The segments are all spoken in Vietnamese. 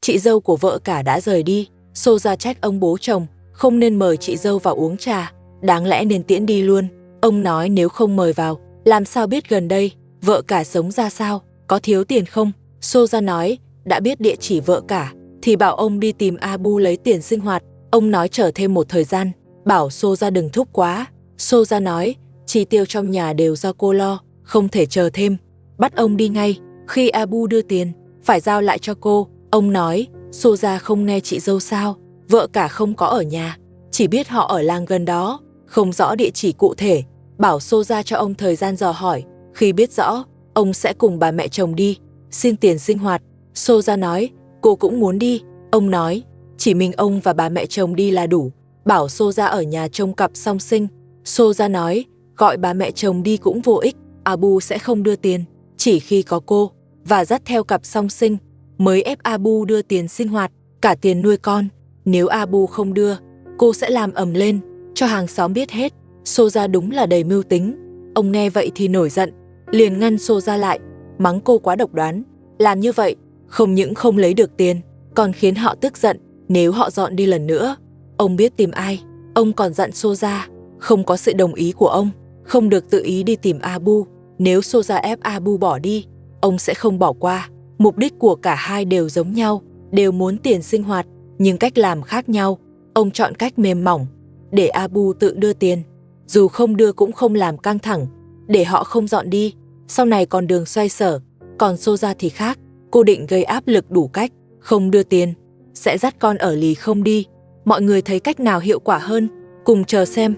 Chị dâu của vợ cả đã rời đi, Soja trách ông bố chồng, không nên mời chị dâu vào uống trà, đáng lẽ nên tiễn đi luôn. Ông nói nếu không mời vào, làm sao biết gần đây, vợ cả sống ra sao, có thiếu tiền không? Soja nói, đã biết địa chỉ vợ cả, thì bảo ông đi tìm Abu lấy tiền sinh hoạt. Ông nói chờ thêm một thời gian, bảo Soja đừng thúc quá. Soja nói, chi tiêu trong nhà đều do cô lo, không thể chờ thêm. Bắt ông đi ngay, khi Abu đưa tiền, phải giao lại cho cô. Ông nói, Soja không nghe chị dâu sao, vợ cả không có ở nhà, chỉ biết họ ở làng gần đó, không rõ địa chỉ cụ thể. Bảo Soja cho ông thời gian dò hỏi, khi biết rõ, ông sẽ cùng bà mẹ chồng đi, xin tiền sinh hoạt. Soja nói, cô cũng muốn đi. Ông nói, chỉ mình ông và bà mẹ chồng đi là đủ, bảo Soja ở nhà trông cặp song sinh. Soja nói, gọi bà mẹ chồng đi cũng vô ích, Abu sẽ không đưa tiền, chỉ khi có cô và dắt theo cặp song sinh mới ép Abu đưa tiền sinh hoạt, cả tiền nuôi con. Nếu Abu không đưa, cô sẽ làm ầm lên, cho hàng xóm biết hết. Soja đúng là đầy mưu tính. Ông nghe vậy thì nổi giận, liền ngăn Soja lại, mắng cô quá độc đoán. Làm như vậy, không những không lấy được tiền, còn khiến họ tức giận. Nếu họ dọn đi lần nữa, ông biết tìm ai. Ông còn dặn Soja, không có sự đồng ý của ông, không được tự ý đi tìm Abu. Nếu Soja ép Abu bỏ đi, ông sẽ không bỏ qua. Mục đích của cả hai đều giống nhau, đều muốn tiền sinh hoạt, nhưng cách làm khác nhau. Ông chọn cách mềm mỏng, để Abu tự đưa tiền. Dù không đưa cũng không làm căng thẳng, để họ không dọn đi, sau này còn đường xoay sở. Còn Soja thì khác, cô định gây áp lực đủ cách, không đưa tiền, sẽ dắt con ở lì không đi. Mọi người thấy cách nào hiệu quả hơn, cùng chờ xem.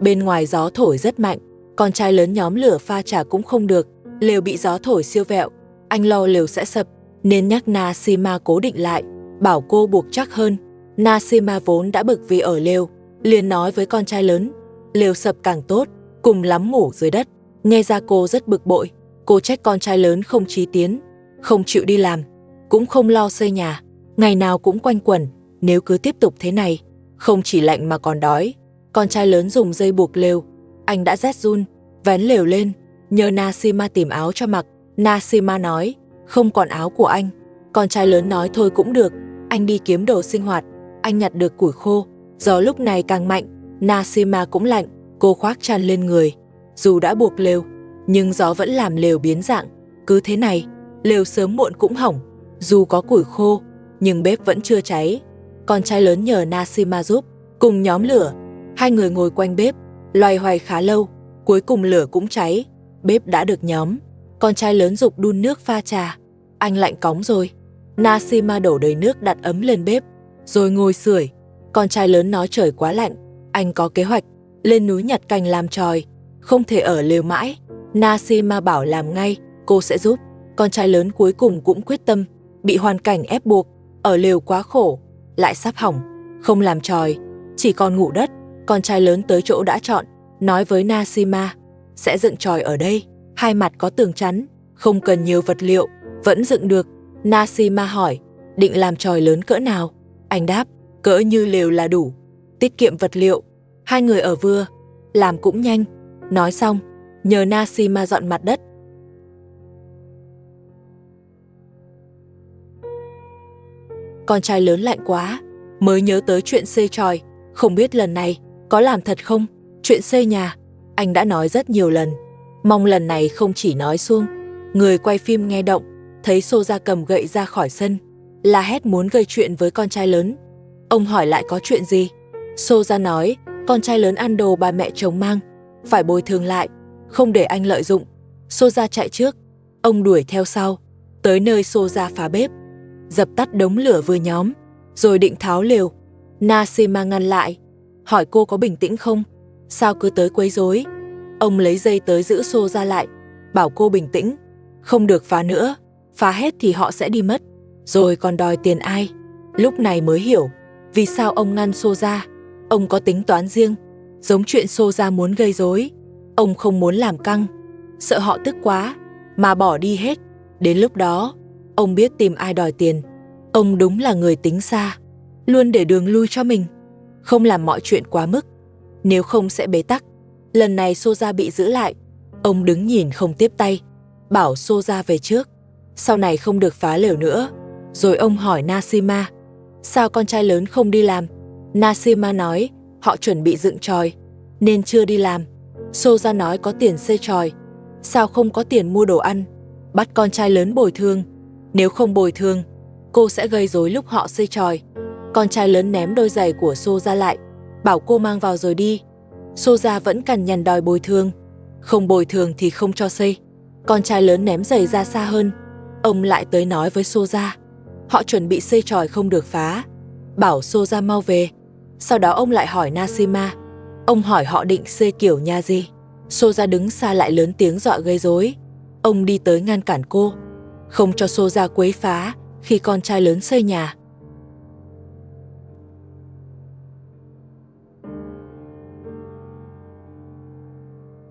Bên ngoài gió thổi rất mạnh, con trai lớn nhóm lửa pha trà cũng không được, lều bị gió thổi siêu vẹo. Anh lo lều sẽ sập, nên nhắc Nasima cố định lại, bảo cô buộc chắc hơn. Nasima vốn đã bực vì ở lều, liền nói với con trai lớn, lều sập càng tốt, cùng lắm ngủ dưới đất. Nghe ra cô rất bực bội, cô trách con trai lớn không chí tiến, không chịu đi làm, cũng không lo xây nhà, ngày nào cũng quanh quẩn. Nếu cứ tiếp tục thế này, không chỉ lạnh mà còn đói. Con trai lớn dùng dây buộc lều, anh đã rét run, vén lều lên, nhờ Nasima tìm áo cho mặc. Nasima nói, không còn áo của anh. Con trai lớn nói thôi cũng được, anh đi kiếm đồ sinh hoạt. Anh nhặt được củi khô, gió lúc này càng mạnh, Nasima cũng lạnh, cô khoác chăn lên người. Dù đã buộc lều, nhưng gió vẫn làm lều biến dạng. Cứ thế này, lều sớm muộn cũng hỏng. Dù có củi khô, nhưng bếp vẫn chưa cháy. Con trai lớn nhờ Nasima giúp, cùng nhóm lửa. Hai người ngồi quanh bếp, loay hoay khá lâu, cuối cùng lửa cũng cháy, bếp đã được nhóm. Con trai lớn giục đun nước pha trà, anh lạnh cóng rồi. Nasima đổ đầy nước đặt ấm lên bếp, rồi ngồi sưởi. Con trai lớn nói trời quá lạnh, anh có kế hoạch, lên núi nhặt cành làm chòi, không thể ở lều mãi. Nasima bảo làm ngay, cô sẽ giúp. Con trai lớn cuối cùng cũng quyết tâm, bị hoàn cảnh ép buộc, ở lều quá khổ, lại sắp hỏng, không làm chòi, chỉ còn ngủ đất. Con trai lớn tới chỗ đã chọn, nói với Nasima, sẽ dựng chòi ở đây, hai mặt có tường chắn, không cần nhiều vật liệu, vẫn dựng được. Nasima hỏi, định làm chòi lớn cỡ nào? Anh đáp, cỡ như lều là đủ, tiết kiệm vật liệu. Hai người ở vừa, làm cũng nhanh. Nói xong, nhờ Nasima dọn mặt đất. Con trai lớn lạnh quá, mới nhớ tới chuyện xây chòi, không biết lần này có làm thật không? Chuyện xây nhà, anh đã nói rất nhiều lần, mong lần này không chỉ nói suông. Người quay phim nghe động, thấy Soja cầm gậy ra khỏi sân, la hét muốn gây chuyện với con trai lớn. Ông hỏi lại có chuyện gì? Soja nói, con trai lớn ăn đồ bà mẹ chồng mang, phải bồi thường lại, không để anh lợi dụng. Soja chạy trước, ông đuổi theo sau, tới nơi Soja phá bếp, dập tắt đống lửa vừa nhóm, rồi định tháo lều. Nasima ngăn lại, hỏi cô có bình tĩnh không? Sao cứ tới quấy rối? Ông lấy dây tới giữ Soja lại, bảo cô bình tĩnh, không được phá nữa, phá hết thì họ sẽ đi mất, rồi còn đòi tiền ai? Lúc này mới hiểu vì sao ông ngăn Soja. Ông có tính toán riêng, giống chuyện Soja muốn gây rối. Ông không muốn làm căng, sợ họ tức quá mà bỏ đi hết. Đến lúc đó, ông biết tìm ai đòi tiền. Ông đúng là người tính xa, luôn để đường lui cho mình, không làm mọi chuyện quá mức. nếu không sẽ bế tắc. Lần này Soja bị giữ lại, ông đứng nhìn không tiếp tay, bảo Soja về trước, sau này không được phá lều nữa. Rồi ông hỏi Nashima, sao con trai lớn không đi làm? Nashima nói, họ chuẩn bị dựng chòi, nên chưa đi làm. Soja nói có tiền xây chòi, sao không có tiền mua đồ ăn? Bắt con trai lớn bồi thường, nếu không bồi thường, cô sẽ gây rối lúc họ xây chòi. Con trai lớn ném đôi giày của Soja lại, bảo cô mang vào rồi đi. Soja vẫn cằn nhằn đòi bồi thường, không bồi thường thì không cho xây. Con trai lớn ném giày ra xa hơn. Ông lại tới nói với Soja, họ chuẩn bị xây chòi không được phá, bảo Soja mau về. Sau đó ông lại hỏi Nashima, ông hỏi họ định xây kiểu nhà gì. Soja đứng xa lại lớn tiếng dọa gây rối. Ông đi tới ngăn cản cô, không cho Soja quấy phá khi con trai lớn xây nhà.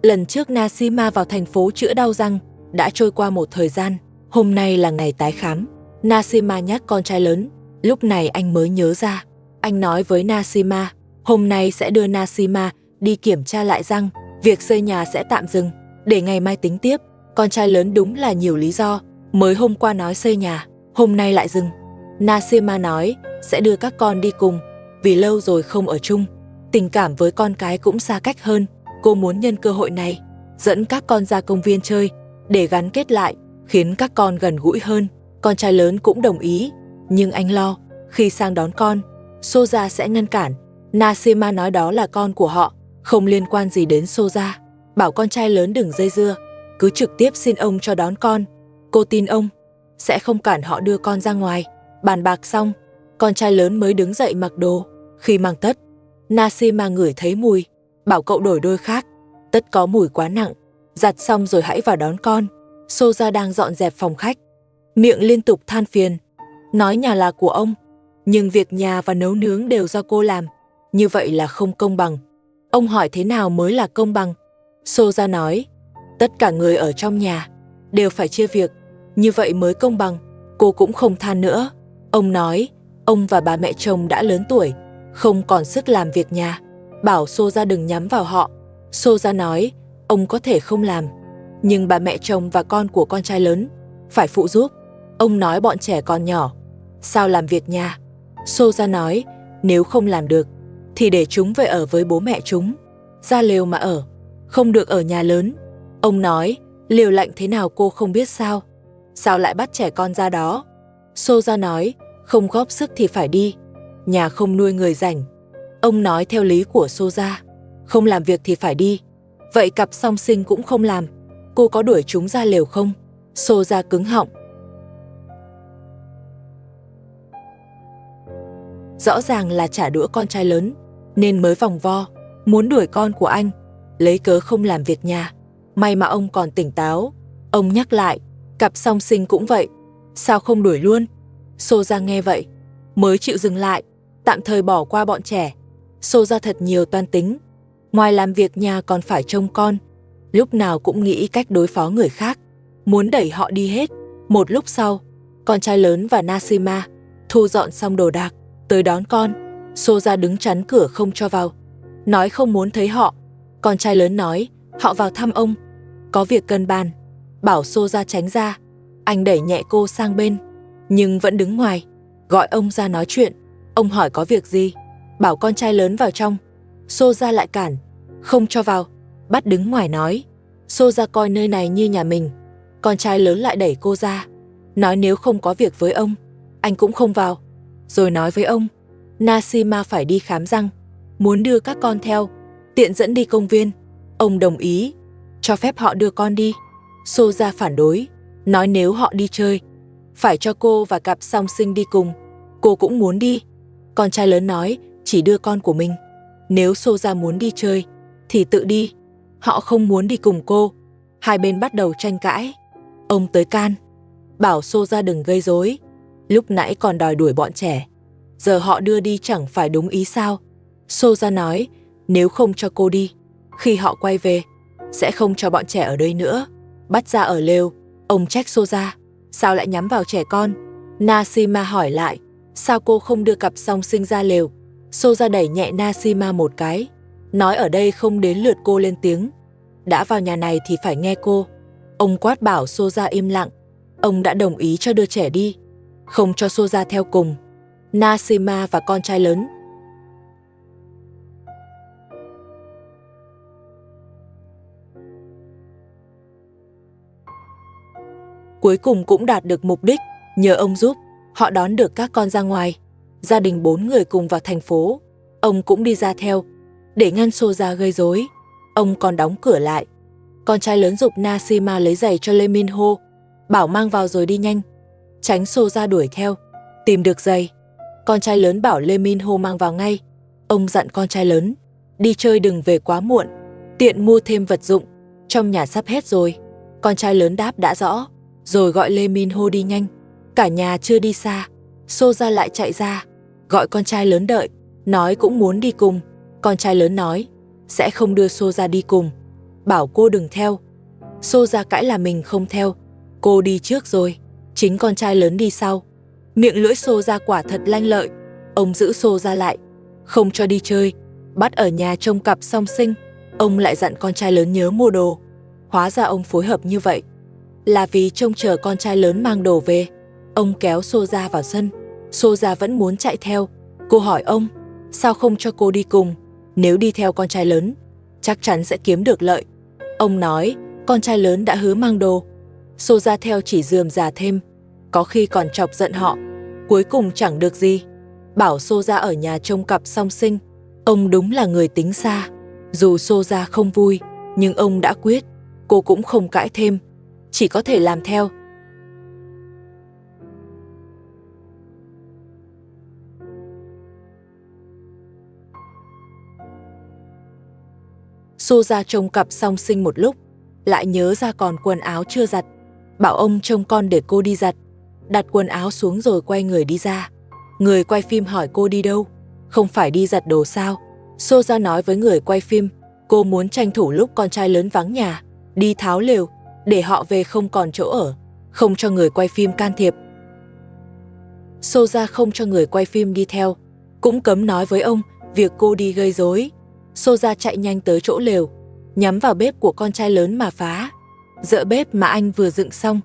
Lần trước Nashima vào thành phố chữa đau răng, đã trôi qua một thời gian, hôm nay là ngày tái khám. Nashima nhắc con trai lớn, lúc này anh mới nhớ ra. Anh nói với Nashima, hôm nay sẽ đưa Nashima đi kiểm tra lại răng, việc xây nhà sẽ tạm dừng, để ngày mai tính tiếp. Con trai lớn đúng là nhiều lý do, mới hôm qua nói xây nhà, hôm nay lại dừng. Nashima nói sẽ đưa các con đi cùng, vì lâu rồi không ở chung, tình cảm với con cái cũng xa cách hơn. Cô muốn nhân cơ hội này, dẫn các con ra công viên chơi, để gắn kết lại, khiến các con gần gũi hơn. Con trai lớn cũng đồng ý, nhưng anh lo, khi sang đón con, Soja sẽ ngăn cản. Nashima nói đó là con của họ, không liên quan gì đến Soja, bảo con trai lớn đừng dây dưa, cứ trực tiếp xin ông cho đón con. Cô tin ông, sẽ không cản họ đưa con ra ngoài. Bàn bạc xong, con trai lớn mới đứng dậy mặc đồ. Khi mang tất, Nashima ngửi thấy mùi, bảo cậu đổi đôi khác, tất có mùi quá nặng, giặt xong rồi hãy vào đón con. Soja đang dọn dẹp phòng khách, miệng liên tục than phiền, nói nhà là của ông, nhưng việc nhà và nấu nướng đều do cô làm, như vậy là không công bằng. Ông hỏi thế nào mới là công bằng? Soja nói, tất cả người ở trong nhà đều phải chia việc, như vậy mới công bằng. Cô cũng không than nữa. Ông nói, ông và bà mẹ chồng đã lớn tuổi, không còn sức làm việc nhà, bảo Soja đừng nhắm vào họ. Soja nói, ông có thể không làm, nhưng bà mẹ chồng và con của con trai lớn phải phụ giúp. Ông nói bọn trẻ còn nhỏ, sao làm việc nhà? Soja nói, nếu không làm được, thì để chúng về ở với bố mẹ chúng, ra lều mà ở, không được ở nhà lớn. Ông nói, lều lạnh thế nào cô không biết sao? Sao lại bắt trẻ con ra đó? Soja nói, không góp sức thì phải đi, nhà không nuôi người rảnh. Ông nói theo lý của Soja, không làm việc thì phải đi. Vậy cặp song sinh cũng không làm, cô có đuổi chúng ra lều không? Soja cứng họng. Rõ ràng là trả đũa con trai lớn, nên mới vòng vo, muốn đuổi con của anh, lấy cớ không làm việc nhà. May mà ông còn tỉnh táo. Ông nhắc lại, cặp song sinh cũng vậy, sao không đuổi luôn? Soja nghe vậy, mới chịu dừng lại, tạm thời bỏ qua bọn trẻ. Soja thật nhiều toan tính, ngoài làm việc nhà còn phải trông con, lúc nào cũng nghĩ cách đối phó người khác, muốn đẩy họ đi hết. Một lúc sau, con trai lớn và Nashima thu dọn xong đồ đạc, tới đón con. Soja đứng chắn cửa không cho vào, nói không muốn thấy họ. Con trai lớn nói, họ vào thăm ông, có việc cần bàn, bảo Soja tránh ra. Anh đẩy nhẹ cô sang bên, nhưng vẫn đứng ngoài, gọi ông ra nói chuyện. Ông hỏi có việc gì, bảo con trai lớn vào trong. Soja lại cản, không cho vào, bắt đứng ngoài nói. Soja coi nơi này như nhà mình. Con trai lớn lại đẩy cô ra, nói nếu không có việc với ông, anh cũng không vào. Rồi nói với ông, Nashima phải đi khám răng, muốn đưa các con theo, tiện dẫn đi công viên. Ông đồng ý, cho phép họ đưa con đi. Soja phản đối, nói nếu họ đi chơi, phải cho cô và cặp song sinh đi cùng, cô cũng muốn đi. Con trai lớn nói, chỉ đưa con của mình, nếu Soja muốn đi chơi, thì tự đi, họ không muốn đi cùng cô. Hai bên bắt đầu tranh cãi. Ông tới can, bảo Soja đừng gây rối, lúc nãy còn đòi đuổi bọn trẻ, giờ họ đưa đi chẳng phải đúng ý sao? Soja nói, nếu không cho cô đi, khi họ quay về, sẽ không cho bọn trẻ ở đây nữa, bắt ra ở lều. Ông trách Soja, sao lại nhắm vào trẻ con? Nashima hỏi lại, sao cô không đưa cặp song sinh ra lều? Soja đẩy nhẹ Nashima một cái, nói ở đây không đến lượt cô lên tiếng. Đã vào nhà này thì phải nghe cô. Ông quát bảo Soja im lặng. Ông đã đồng ý cho đưa trẻ đi, không cho Soja theo cùng. Nashima và con trai lớn. Cuối cùng cũng đạt được mục đích, nhờ ông giúp, họ đón được các con ra ngoài. Gia đình 4 người cùng vào thành phố. Ông cũng đi ra theo, để ngăn Soja gây rối. Ông còn đóng cửa lại. Con trai lớn giục Nashima lấy giày cho Lee Min-ho, bảo mang vào rồi đi nhanh, tránh Soja đuổi theo. Tìm được giày, con trai lớn bảo Lee Min-ho mang vào ngay. Ông dặn con trai lớn, đi chơi đừng về quá muộn, tiện mua thêm vật dụng, trong nhà sắp hết rồi. Con trai lớn đáp đã rõ, rồi gọi Lee Min-ho đi nhanh. Cả nhà chưa đi xa, Soja lại chạy ra, gọi con trai lớn đợi, nói cũng muốn đi cùng. Con trai lớn nói, sẽ không đưa Soja đi cùng, bảo cô đừng theo. Soja cãi là mình không theo, cô đi trước rồi, chính con trai lớn đi sau. Miệng lưỡi Soja quả thật lanh lợi. Ông giữ Soja lại, không cho đi chơi, bắt ở nhà trông cặp song sinh. Ông lại dặn con trai lớn nhớ mua đồ. Hóa ra ông phối hợp như vậy là vì trông chờ con trai lớn mang đồ về. Ông kéo Soja vào sân. Soja vẫn muốn chạy theo. Cô hỏi ông, sao không cho cô đi cùng? Nếu đi theo con trai lớn, chắc chắn sẽ kiếm được lợi. Ông nói, con trai lớn đã hứa mang đồ. Soja theo chỉ rườm rà thêm, có khi còn chọc giận họ. Cuối cùng chẳng được gì, bảo Soja ở nhà trông cặp song sinh. Ông đúng là người tính xa. Dù Soja không vui, nhưng ông đã quyết. Cô cũng không cãi thêm, chỉ có thể làm theo. Soja trông cặp song sinh một lúc, lại nhớ ra còn quần áo chưa giặt, bảo ông trông con để cô đi giặt. Đặt quần áo xuống rồi quay người đi ra. Người quay phim hỏi cô đi đâu, không phải đi giặt đồ sao? Soja nói với người quay phim, cô muốn tranh thủ lúc con trai lớn vắng nhà, đi tháo lều, để họ về không còn chỗ ở, không cho người quay phim can thiệp. Soja không cho người quay phim đi theo, cũng cấm nói với ông việc cô đi gây rối. Soja chạy nhanh tới chỗ lều, nhắm vào bếp của con trai lớn mà phá. Dỡ bếp mà anh vừa dựng xong.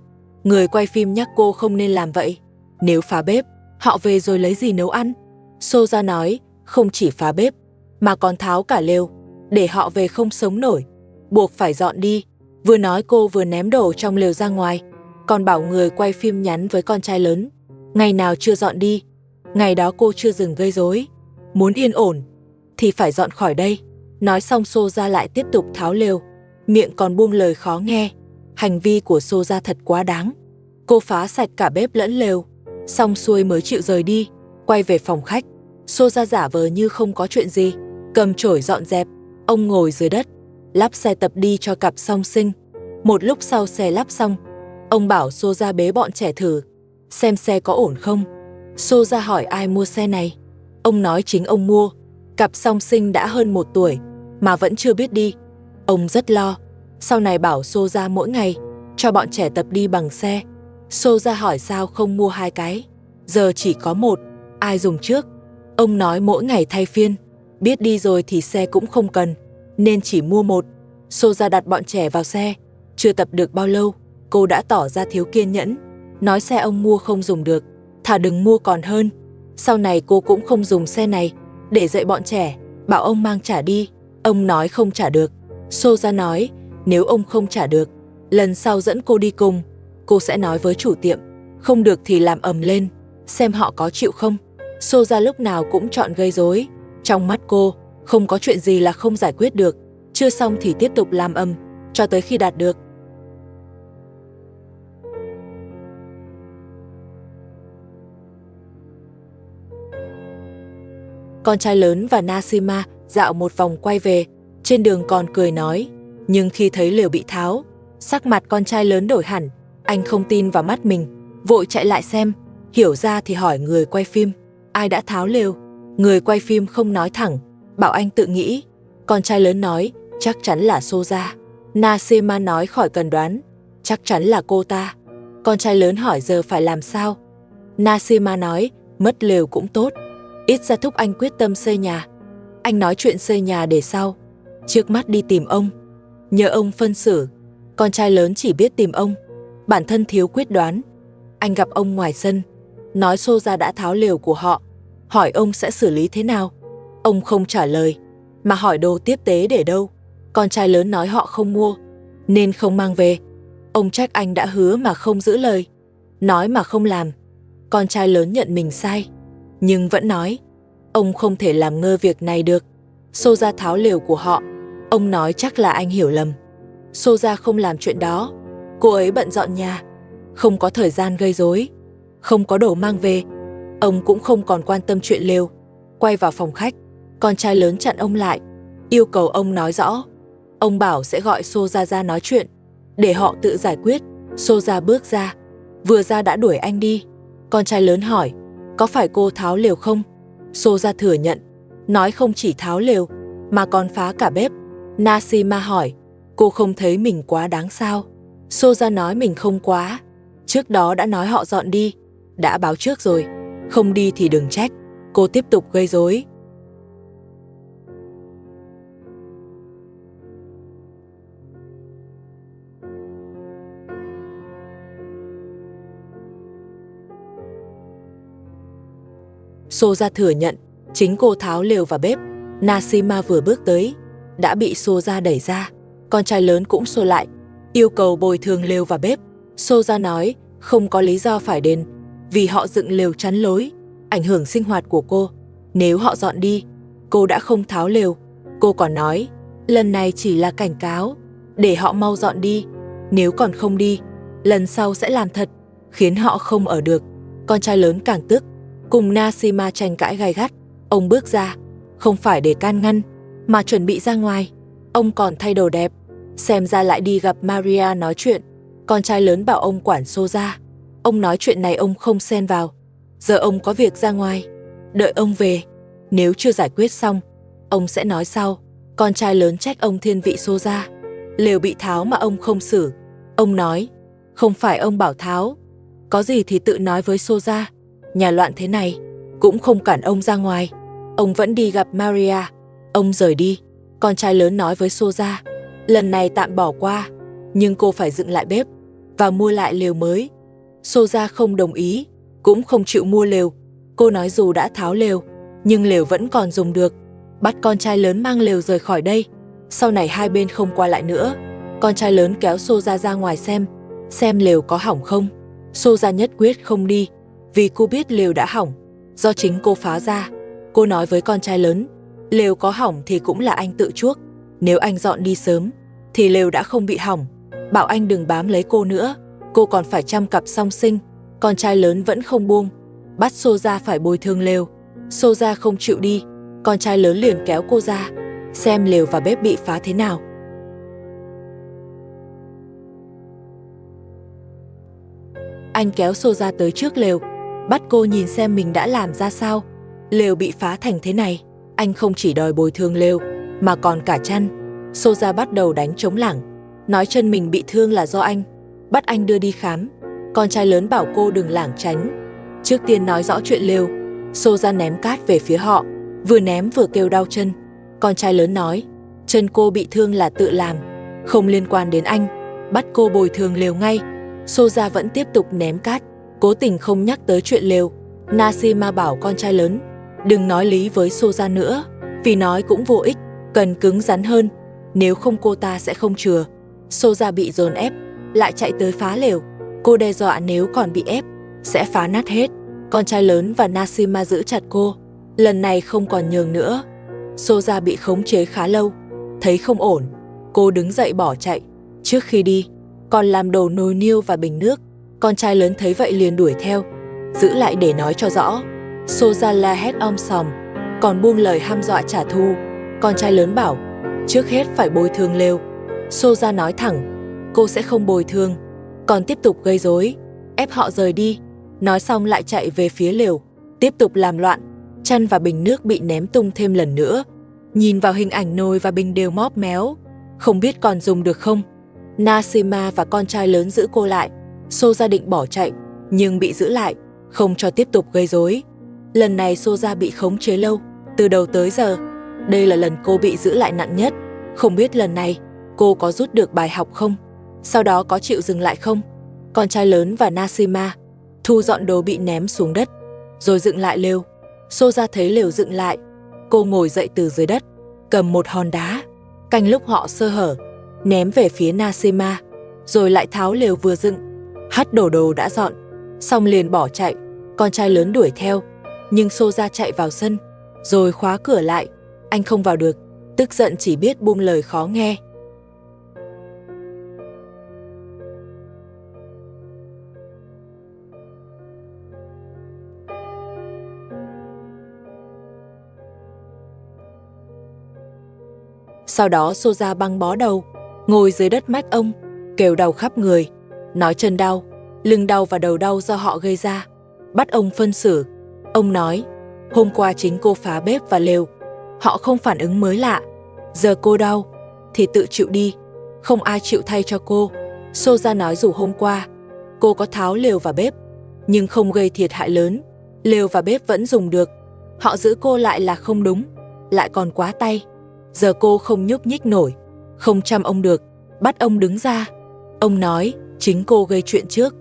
Người quay phim nhắc cô không nên làm vậy. Nếu phá bếp, họ về rồi lấy gì nấu ăn? Soja nói, không chỉ phá bếp, mà còn tháo cả lều, để họ về không sống nổi, buộc phải dọn đi. Vừa nói cô vừa ném đồ trong lều ra ngoài, còn bảo người quay phim nhắn với con trai lớn, ngày nào chưa dọn đi, ngày đó cô chưa dừng gây rối. Muốn yên ổn thì phải dọn khỏi đây. Nói xong Soja lại tiếp tục tháo lều, miệng còn buông lời khó nghe. Hành vi của Soja thật quá đáng. Cô phá sạch cả bếp lẫn lều, xong xuôi mới chịu rời đi. Quay về phòng khách, Soja giả vờ như không có chuyện gì, cầm chổi dọn dẹp. Ông ngồi dưới đất, lắp xe tập đi cho cặp song sinh. Một lúc sau xe lắp xong, ông bảo Soja bế bọn trẻ thử, xem xe có ổn không. Soja hỏi ai mua xe này. Ông nói chính ông mua. Cặp song sinh đã hơn 1 tuổi, mà vẫn chưa biết đi. Ông rất lo, sau này bảo Soja mỗi ngày cho bọn trẻ tập đi bằng xe. Soja hỏi sao không mua 2 cái, giờ chỉ có 1, ai dùng trước? Ông nói mỗi ngày thay phiên, biết đi rồi thì xe cũng không cần, nên chỉ mua 1. Soja đặt bọn trẻ vào xe, chưa tập được bao lâu, cô đã tỏ ra thiếu kiên nhẫn, nói xe ông mua không dùng được, thà đừng mua còn hơn. Sau này cô cũng không dùng xe này, để dạy bọn trẻ, bảo ông mang trả đi. Ông nói không trả được. Soja nói, nếu ông không trả được, lần sau dẫn cô đi cùng, cô sẽ nói với chủ tiệm, không được thì làm ầm lên, xem họ có chịu không. Soja lúc nào cũng chọn gây rối. Trong mắt cô, không có chuyện gì là không giải quyết được, chưa xong thì tiếp tục làm ầm, cho tới khi đạt được. Con trai lớn và Nashima dạo một vòng quay về, trên đường còn cười nói, nhưng khi thấy lều bị tháo, sắc mặt con trai lớn đổi hẳn. Anh không tin vào mắt mình, vội chạy lại xem, hiểu ra thì hỏi người quay phim, ai đã tháo lều? Người quay phim không nói thẳng, bảo anh tự nghĩ. Con trai lớn nói, chắc chắn là Soja. Nashima nói khỏi cần đoán, chắc chắn là cô ta. Con trai lớn hỏi giờ phải làm sao? Nashima nói, mất lều cũng tốt, ít ra thúc anh quyết tâm xây nhà. Anh nói chuyện xây nhà để sau, trước mắt đi tìm ông, nhờ ông phân xử. Con trai lớn chỉ biết tìm ông, bản thân thiếu quyết đoán. Anh gặp ông ngoài sân, nói Xô Gia đã tháo lều của họ, hỏi ông sẽ xử lý thế nào. Ông không trả lời, mà hỏi đồ tiếp tế để đâu. Con trai lớn nói họ không mua, nên không mang về. Ông trách anh đã hứa mà không giữ lời, nói mà không làm. Con trai lớn nhận mình sai, nhưng vẫn nói, ông không thể làm ngơ việc này được. Xô Gia tháo lều của họ, ông nói chắc là anh hiểu lầm. Xô Gia không làm chuyện đó, cô ấy bận dọn nhà, không có thời gian gây rối, không có đồ mang về. Ông cũng không còn quan tâm chuyện lều. Quay vào phòng khách, con trai lớn chặn ông lại, yêu cầu ông nói rõ. Ông bảo sẽ gọi Xô Gia ra nói chuyện, để họ tự giải quyết. Xô Gia bước ra, vừa ra đã đuổi anh đi. Con trai lớn hỏi, có phải cô tháo lều không? Xô Gia thừa nhận, nói không chỉ tháo lều, mà còn phá cả bếp. Nasima hỏi, cô không thấy mình quá đáng sao? Xô Gia nói mình không quá, trước đó đã nói họ dọn đi, đã báo trước rồi, không đi thì đừng trách. Cô tiếp tục gây rối. Xô Gia thừa nhận, chính cô tháo lều vào bếp. Nasima vừa bước tới, đã bị Xô Gia đẩy ra. Con trai lớn cũng xô lại, yêu cầu bồi thường lều và bếp. Xô Gia nói, không có lý do phải đền, vì họ dựng lều chắn lối, ảnh hưởng sinh hoạt của cô. Nếu họ dọn đi, cô đã không tháo lều. Cô còn nói, lần này chỉ là cảnh cáo, để họ mau dọn đi. Nếu còn không đi, lần sau sẽ làm thật, khiến họ không ở được. Con trai lớn càng tức, cùng Nasima tranh cãi gay gắt. Ông bước ra, không phải để can ngăn, mà chuẩn bị ra ngoài. Ông còn thay đồ đẹp, xem ra lại đi gặp Maria nói chuyện. Con trai lớn bảo ông quản Xô Gia. Ông nói chuyện này ông không xen vào, giờ ông có việc ra ngoài, đợi ông về, nếu chưa giải quyết xong, ông sẽ nói sau. Con trai lớn trách ông thiên vị Xô Gia, lều bị tháo mà ông không xử. Ông nói, không phải ông bảo tháo, có gì thì tự nói với Xô Gia. Nhà loạn thế này, cũng không cản ông ra ngoài. Ông vẫn đi gặp Maria. Ông rời đi. Con trai lớn nói với Xô Gia, lần này tạm bỏ qua, nhưng cô phải dựng lại bếp và mua lại lều mới. Xô Gia không đồng ý, cũng không chịu mua lều. Cô nói dù đã tháo lều, nhưng lều vẫn còn dùng được. Bắt con trai lớn mang lều rời khỏi đây, sau này hai bên không qua lại nữa. Con trai lớn kéo Xô Gia ra ngoài xem lều có hỏng không. Xô Gia nhất quyết không đi, vì cô biết lều đã hỏng, do chính cô phá ra. Cô nói với con trai lớn, lều có hỏng thì cũng là anh tự chuốc, nếu anh dọn đi sớm, thì lều đã không bị hỏng. Bảo anh đừng bám lấy cô nữa, cô còn phải chăm cặp song sinh. Con trai lớn vẫn không buông, bắt Xô Gia phải bồi thường lều. Xô Gia không chịu đi, con trai lớn liền kéo cô ra, xem lều và bếp bị phá thế nào. Anh kéo Xô Gia tới trước lều, bắt cô nhìn xem mình đã làm ra sao. Lều bị phá thành thế này, anh không chỉ đòi bồi thường lều, mà còn cả chăn. Xô Gia bắt đầu đánh trống lảng, nói chân mình bị thương là do anh, bắt anh đưa đi khám. Con trai lớn bảo cô đừng lảng tránh, trước tiên nói rõ chuyện lều. Xô Gia ném cát về phía họ, vừa ném vừa kêu đau chân. Con trai lớn nói, chân cô bị thương là tự làm, không liên quan đến anh, bắt cô bồi thường lều ngay. Xô Gia vẫn tiếp tục ném cát, cố tình không nhắc tới chuyện lều. Nasima bảo con trai lớn, đừng nói lý với Xô Gia nữa, vì nói cũng vô ích, cần cứng rắn hơn, nếu không cô ta sẽ không chừa. Xô Gia bị dồn ép, lại chạy tới phá lều. Cô đe dọa nếu còn bị ép, sẽ phá nát hết. Con trai lớn và Nasima giữ chặt cô, lần này không còn nhường nữa. Xô Gia bị khống chế khá lâu, thấy không ổn, cô đứng dậy bỏ chạy. Trước khi đi, còn làm đổ nồi niêu và bình nước. Con trai lớn thấy vậy liền đuổi theo, giữ lại để nói cho rõ. Xô Gia la hét om sòm, còn buông lời hăm dọa trả thù. Con trai lớn bảo, trước hết phải bồi thường lều. Xô Gia nói thẳng, cô sẽ không bồi thường, còn tiếp tục gây rối, ép họ rời đi. Nói xong lại chạy về phía lều, tiếp tục làm loạn. Chăn và bình nước bị ném tung thêm lần nữa. Nhìn vào hình ảnh nồi và bình đều móp méo, không biết còn dùng được không. Nasima và con trai lớn giữ cô lại. Xô Gia định bỏ chạy, nhưng bị giữ lại, không cho tiếp tục gây rối. Lần này Xô Gia bị khống chế lâu, từ đầu tới giờ, Đây là lần cô bị giữ lại nặng nhất. Không biết lần này cô có rút được bài học không? Sau đó có chịu dừng lại không? Con trai lớn và Nasima thu dọn đồ bị ném xuống đất, rồi dựng lại lều. Soja thấy lều dựng lại, cô ngồi dậy từ dưới đất, cầm một hòn đá, canh lúc họ sơ hở, ném về phía Nasima, rồi lại tháo lều vừa dựng, hất đổ đồ đã dọn, xong liền bỏ chạy. Con trai lớn đuổi theo, nhưng Soja chạy vào sân, rồi khóa cửa lại. Anh không vào được, tức giận chỉ biết buông lời khó nghe. Sau đó Soja băng bó đầu, ngồi dưới đất mách ông, kêu đau khắp người, nói chân đau, lưng đau và đầu đau do họ gây ra. Bắt ông phân xử. Ông nói, hôm qua chính cô phá bếp và lều, họ không phản ứng mới lạ. Giờ cô đau, thì tự chịu đi, không ai chịu thay cho cô. Soja nói dù hôm qua, cô có tháo lều và bếp, nhưng không gây thiệt hại lớn, lều và bếp vẫn dùng được. Họ giữ cô lại là không đúng, lại còn quá tay. Giờ cô không nhúc nhích nổi, không chăm ông được, bắt ông đứng ra. Ông nói, chính cô gây chuyện trước.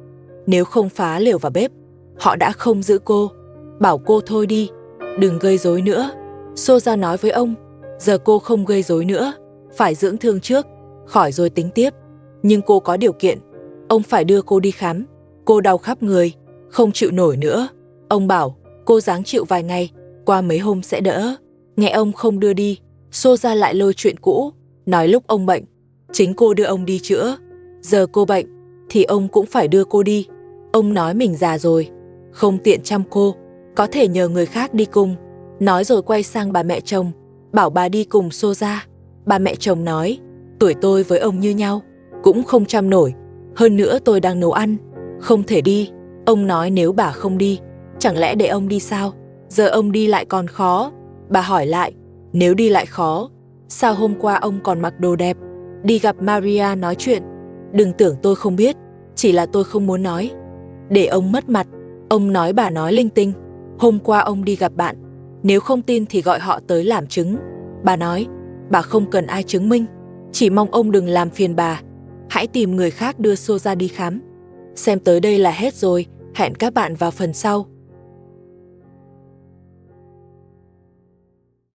Nếu không phá lều và bếp, họ đã không giữ cô. Bảo cô thôi đi, đừng gây rối nữa. Soja nói với ông, giờ cô không gây rối nữa, phải dưỡng thương trước, khỏi rồi tính tiếp. Nhưng cô có điều kiện, ông phải đưa cô đi khám. Cô đau khắp người, không chịu nổi nữa. Ông bảo, cô ráng chịu vài ngày, qua mấy hôm sẽ đỡ. Nghe ông không đưa đi, Soja lại lôi chuyện cũ, nói lúc ông bệnh, chính cô đưa ông đi chữa. Giờ cô bệnh, thì ông cũng phải đưa cô đi. Ông nói mình già rồi, không tiện chăm cô, có thể nhờ người khác đi cùng. Nói rồi quay sang bà mẹ chồng, bảo bà đi cùng Soja. Bà mẹ chồng nói, tuổi tôi với ông như nhau, cũng không chăm nổi. Hơn nữa tôi đang nấu ăn, không thể đi. Ông nói nếu bà không đi, chẳng lẽ để ông đi sao? Giờ ông đi lại còn khó. Bà hỏi lại, nếu đi lại khó, sao hôm qua ông còn mặc đồ đẹp, đi gặp Maria nói chuyện? Đừng tưởng tôi không biết, chỉ là tôi không muốn nói, để ông mất mặt. Ông nói bà nói linh tinh, hôm qua ông đi gặp bạn, nếu không tin thì gọi họ tới làm chứng. Bà nói, bà không cần ai chứng minh, chỉ mong ông đừng làm phiền bà, hãy tìm người khác đưa Soja đi khám. Xem tới đây là hết rồi, hẹn các bạn vào phần sau.